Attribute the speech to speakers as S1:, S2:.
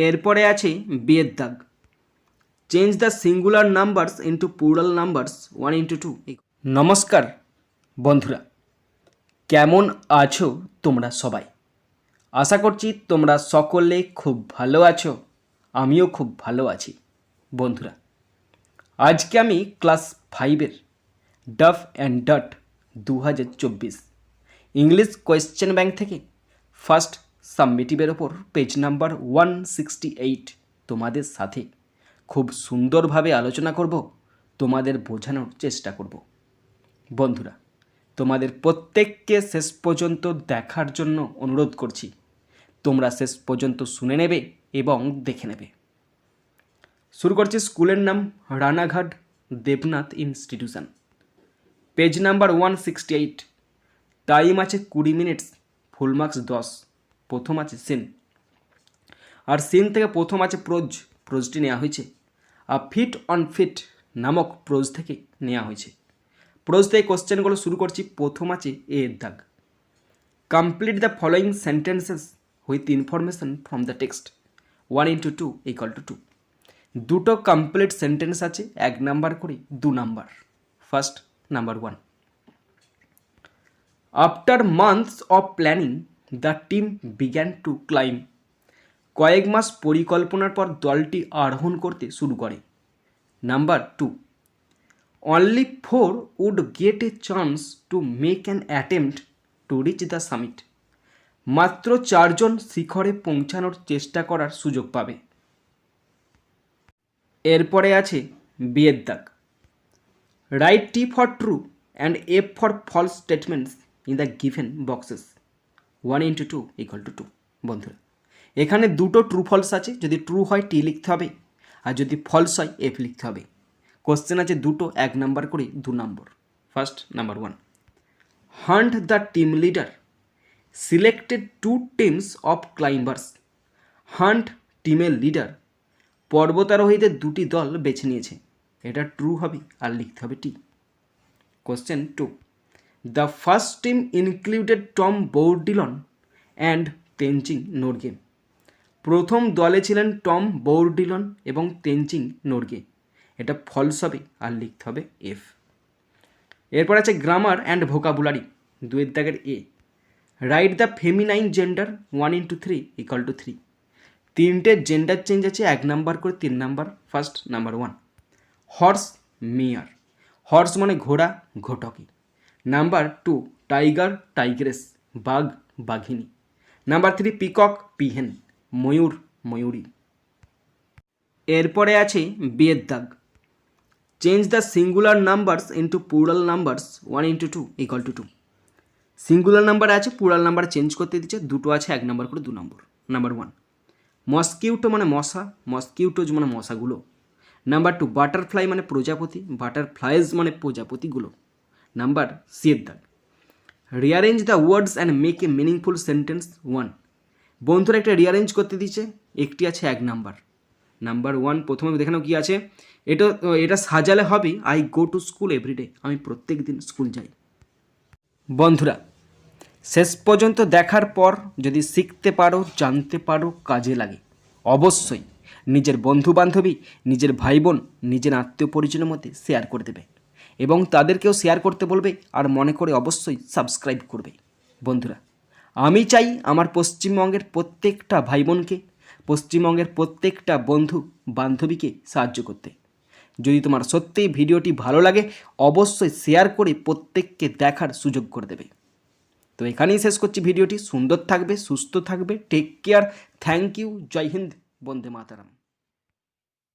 S1: এরপরে আছে বিয়ের দাগ। Change the singular numbers into plural numbers 1 into 2। নমস্কার বন্ধুরা, কেমন আছো তোমরা সবাই? আশা করছি তোমরা সকলে খুব ভালো আছো, আমিও খুব ভালো আছি। বন্ধুরা, আজকে আমি ক্লাস 5-এর Duff and Dutt 2024 English question bank থেকে ফার্স্ট সাবমিটিভের ওপর পেজ নাম্বার 168 তোমাদের সাথে খুব সুন্দরভাবে আলোচনা করব, তোমাদের বোঝানোর চেষ্টা করব। বন্ধুরা, তোমাদের প্রত্যেককে শেষ পর্যন্ত দেখার জন্য অনুরোধ করছি। তোমরা শেষ পর্যন্ত শুনে নেবে এবং দেখে নেবে। শুরু করছি। স্কুলের নাম Ranaghat Debnath institution, page number 168। Time আছে 20 মিনিটস, ফুল মার্কস 10। প্রথম আছে সিন, আর সিন থেকে প্রথম আছে প্রোজ। প্রোজটি নেওয়া হয়েছে আ ফিট অন ফিট নামক প্রোজ থেকে নেওয়া হয়েছে। প্রোজ থেকে কোশ্চেনগুলো শুরু করছি। প্রথম আছে এর দাগ। Complete the following sentences with information from the text 1 into 2 = 2। দুটো কমপ্লিট সেন্টেন্স আছে, 1 নাম্বার করে 2 number. First number 1, after months of planning the team began to climb. কয়েক মাস পরিকল্পনার পর দলটি আরোহণ করতে শুরু করে। Number 2, only 4 would get a chance to make an attempt to reach the summit. মাত্র 4 জন শিখরে পৌঁছানোর চেষ্টা করার সুযোগ পাবে। এরপরে আছে বিয়ের দাগ। Write T for true and F for false statements in the given boxes 1 into 2 = 2। বন্ধুরা, এখানে দুটো ট্রু ফলস আছে। যদি ট্রু হয় টি লিখতে হবে, আর যদি ফলস হয় এফ লিখতে হবে। কোশ্চেন আছে দুটো, 1 নাম্বার করে 2 number. First number 1, Hunt the team leader selected 2 teams of climbers. Hunt টিমের লিডার পর্বতারোহীদের 2টি দল বেছে নিয়েছে। এটা ট্রু হবে আর লিখতে হবে টি। Question 2, the first team included Tom Bourdillon and Tenzing Norgay. প্রথম দলে ছিলেন টম বৌরডিলন এবং তেনজিং নোরগে। এটা ফলস হবে আর লিখতে হবে এফ। এরপর আছে গ্রামার অ্যান্ড ভোকাবুলারি 2 দাগের এ। Write the feminine gender 1 into 3 = 3। 3টে জেন্ডার চেঞ্জ আছে, 1 নাম্বার করে 3 নাম্বার। ফার্স্ট নাম্বার 1, হর্স মেয়ার। হর্স মানে ঘোড়া, ঘোটকি। নাম্বার 2, টাইগার টাইগ্রেস, বাঘ বাঘিনী। নাম্বার 3, পিকক পিহেন, ময়ূর ময়ূরী। এরপরে আছে বিয়ের দাগ। Change the singular numbers into plural numbers 1 into 2 = 2। Singular number আছে, প্লুরাল নাম্বার চেঞ্জ করতে দিচ্ছে। দুটো আছে, 1 নাম্বার করে 2 নম্বর। নাম্বার 1, মসকিউটো মানে মশা, মসকিউটোজ মানে মশাগুলো। নাম্বার 2, বাটারফ্লাই মানে প্রজাপতি, বাটারফ্লাইজ মানে প্রজাপতিগুলো। নাম্বার সি এর দাগ, rearrange the words and make a meaningful sentence 1। বন্ধুরা, একটা রিয়ারেঞ্জ করতে দিচ্ছে, একটি আছে 1 নাম্বার। নাম্বার 1 প্রথমে দেখে নাও কী আছে। এটা সাজালে হবে I go to school everyday. আমি প্রত্যেক দিন স্কুল যাই। বন্ধুরা, শেষ পর্যন্ত দেখার পর যদি শিখতে পারো, জানতে পারো, কাজে লাগে, অবশ্যই নিজের বন্ধু বান্ধবী, নিজের ভাই বোন, নিজের আত্মীয় পরিজনের মধ্যে শেয়ার করে দেবে এবং তাদেরকেও শেয়ার করতে বলবে। আর মনে করে অবশ্যই সাবস্ক্রাইব করবে। বন্ধুরা, আমি চাই আমার পশ্চিমবঙ্গের প্রত্যেকটা ভাই বোনকে, পশ্চিমবঙ্গের প্রত্যেকটা বন্ধু বান্ধবীকে সাহায্য করতে। যদি তোমার সত্যিই ভিডিওটি ভালো লাগে, অবশ্যই শেয়ার করে প্রত্যেককে দেখার সুযোগ করে দেবে। তো এখানেই শেষ করছি ভিডিওটি। সুন্দর থাকবে, সুস্থ থাকবে, টেক কেয়ার, থ্যাংক ইউ, জয় হিন্দ, বন্দে মাতারাম।